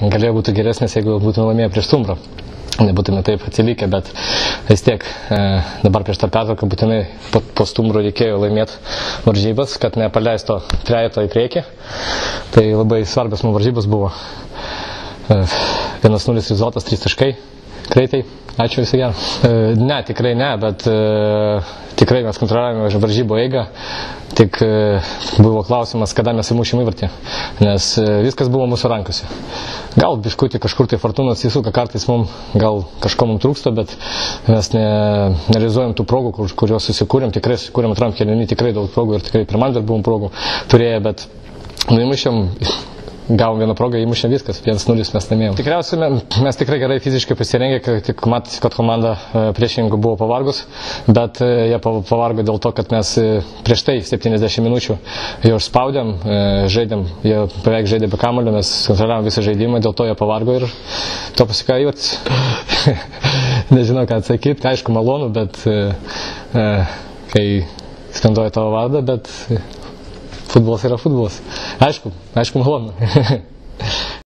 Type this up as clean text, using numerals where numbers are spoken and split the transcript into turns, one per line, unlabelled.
galėjo būti geresnis, jeigu būtume laimėję prieš Stumbrą. Nebūtume taip atsilikę, bet vis tiek dabar prieš tą pertrauką būtinai po Stumbro reikėjo laimėti varžybas, kad nepaleisto trejeto į priekį. Tai labai svarbios mums varžybos buvo. 1-0 rizotas, 3 taškai greitai. Ačiū, visi gero. Ne, tikrai ne, bet tikrai mes kontroliavome varžybų eigą. Tik buvo klausimas, kada mes įmušėm įvartį, nes viskas buvo mūsų rankose. Gal biškutį kažkur tai fortūnos įsuka, kartais mums gal kažko mums trūksta, bet mes nerealizuojam tų progų, kurios susikūrėm. Tikrai susikūrėm antram kėliny, tikrai daug progų ir tikrai pirmam dar buvom progų turėję, bet įmušėm. Gavom vieną progą, įmušėm viskas, 1-0 mes laimėjom. Tikriausiai mes tikrai gerai fiziškai pasirengę, tik matėsi, kad komanda priešininkų buvo pavargus, bet jie pavargo dėl to, kad mes prieš tai 70 minučių jau spaudėm, žaidėm, jie beveik žaidė be kamuolio, mes kontroliavom visą žaidimą, dėl to jie pavargo ir to pasikojo įvartis. Nežinau, ką atsakyti, aišku, malonu, bet kai skanduoja tavo vardą, bet futbolas yra futbolas. Aišku malonu.